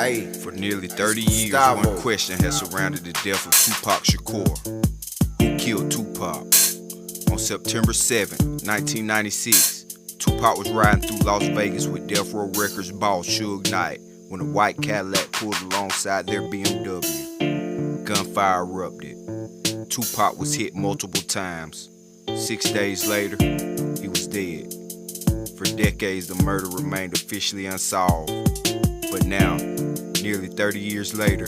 Hey, for nearly 30 years, one question has surrounded the death of Tupac Shakur. Who killed Tupac? On September 7, 1996, Tupac was riding through Las Vegas with Death Row Records boss Suge Knight when a white Cadillac pulled alongside their BMW. Gunfire erupted. Tupac was hit multiple times. 6 days later, he was dead. For decades, the murder remained officially unsolved. But now, nearly 30 years later,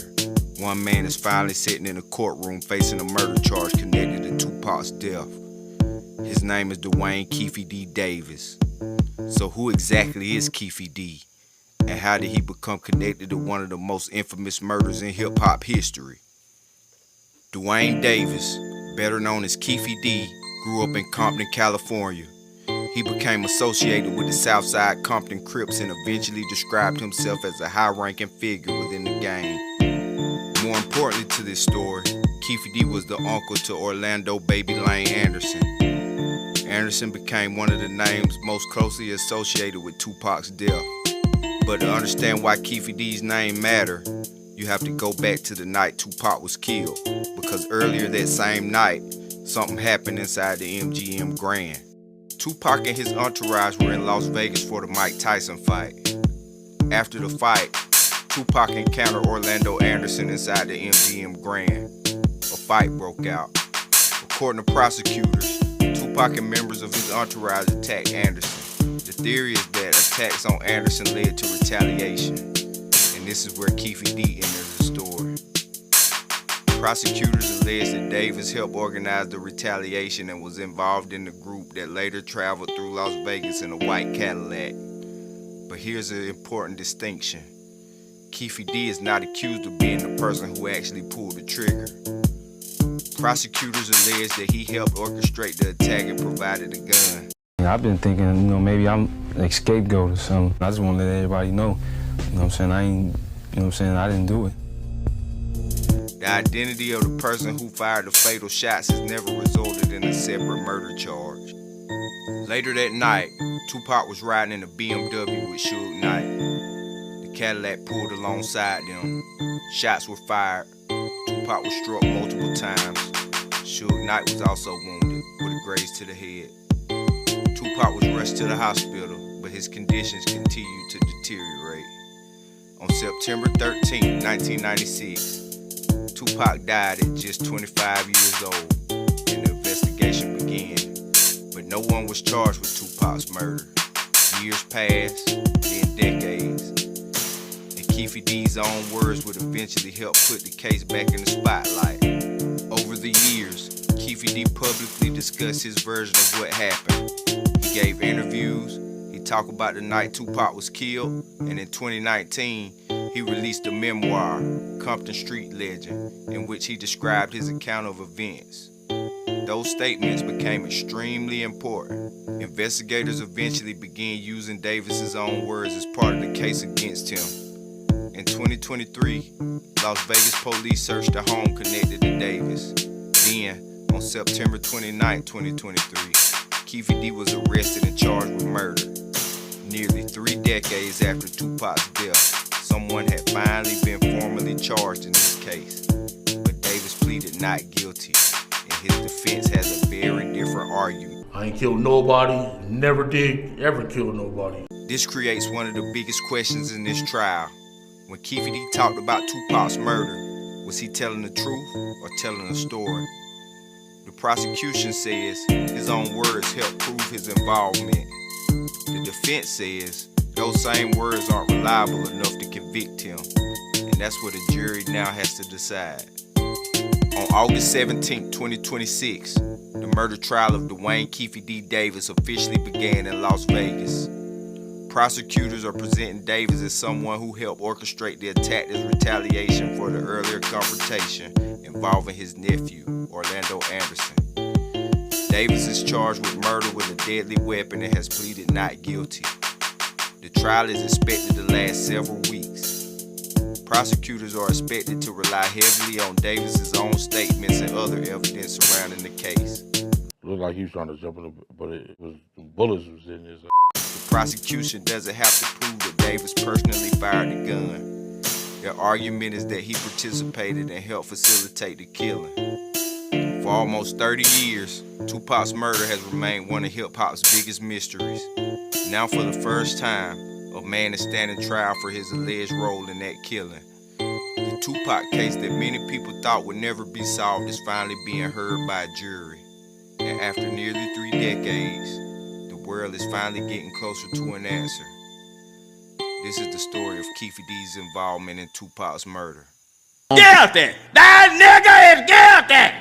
one man is finally sitting in a courtroom facing a murder charge connected to Tupac's death. His name is Duane Keefe D. Davis. So who exactly is Keefe D? And how did he become connected to one of the most infamous murders in hip-hop history? Duane Davis, better known as Keefe D, grew up in Compton, California. He became associated with the South Side Compton Crips and eventually described himself as a high-ranking figure within the gang. More importantly to this story, Keefe D was the uncle to Orlando Baby Lane Anderson. Anderson became one of the names most closely associated with Tupac's death. But to understand why Keefe D's name mattered, you have to go back to the night Tupac was killed, because earlier that same night, something happened inside the MGM Grand. Tupac and his entourage were in Las Vegas for the Mike Tyson fight. After the fight, Tupac encountered Orlando Anderson inside the MGM Grand. A fight broke out. According to prosecutors, Tupac and members of his entourage attacked Anderson. The theory is that attacks on Anderson led to retaliation, and this is where Keefe D enters the story. Prosecutors allege that Davis helped organize the retaliation and was involved in the group that later traveled through Las Vegas in a white Cadillac. But here's an important distinction. Keefe D is not accused of being the person who actually pulled the trigger. Prosecutors allege that he helped orchestrate the attack and provided a gun. I've been thinking, maybe I'm a scapegoat or something. I just want to let everybody know, what I'm saying, I didn't do it. The identity of the person who fired the fatal shots has never resulted in a separate murder charge. Later that night, Tupac was riding in a BMW with Suge Knight. The Cadillac pulled alongside them. Shots were fired. Tupac was struck multiple times. Suge Knight was also wounded with a graze to the head. Tupac was rushed to the hospital, but his conditions continued to deteriorate. On September 13, 1996, Tupac died at just 25 years old, and the investigation began. But no one was charged with Tupac's murder. Years passed, then decades. And Keefe D's own words would eventually help put the case back in the spotlight. Over the years, Keefe D publicly discussed his version of what happened. He gave interviews, he talked about the night Tupac was killed, and in 2019, he released a memoir, Compton Street Legend, in which he described his account of events. Those statements became extremely important. Investigators eventually began using Davis's own words as part of the case against him. In 2023, Las Vegas police searched a home connected to Davis. Then, on September 29, 2023, Keefe D was arrested and charged with murder. Nearly 3 decades after Tupac's death, someone had finally been formally charged in this case. But Davis pleaded not guilty, and his defense has a very different argument. I ain't killed nobody, never did ever kill nobody. This creates one of the biggest questions in this trial. When Keefe D talked about Tupac's murder, was he telling the truth or telling a story? The prosecution says his own words helped prove his involvement. The defense says those same words aren't reliable enough to convict him, and that's what the jury now has to decide. On August 17, 2026, the murder trial of Duane Keefe D. Davis officially began in Las Vegas. Prosecutors are presenting Davis as someone who helped orchestrate the attack as retaliation for the earlier confrontation involving his nephew, Orlando Anderson. Davis is charged with murder with a deadly weapon and has pleaded not guilty. The trial is expected to last several weeks. Prosecutors are expected to rely heavily on Davis's own statements and other evidence surrounding the case. Looked like he was trying to jump in, but the bullets was in his. The prosecution doesn't have to prove that Davis personally fired the gun. Their argument is that he participated and helped facilitate the killing. For almost 30 years, Tupac's murder has remained one of hip-hop's biggest mysteries. Now for the first time, a man is standing trial for his alleged role in that killing. The Tupac case that many people thought would never be solved is finally being heard by a jury. And after nearly 3 decades, the world is finally getting closer to an answer. This is the story of Keefe D's involvement in Tupac's murder. Guilty! That nigga is guilty!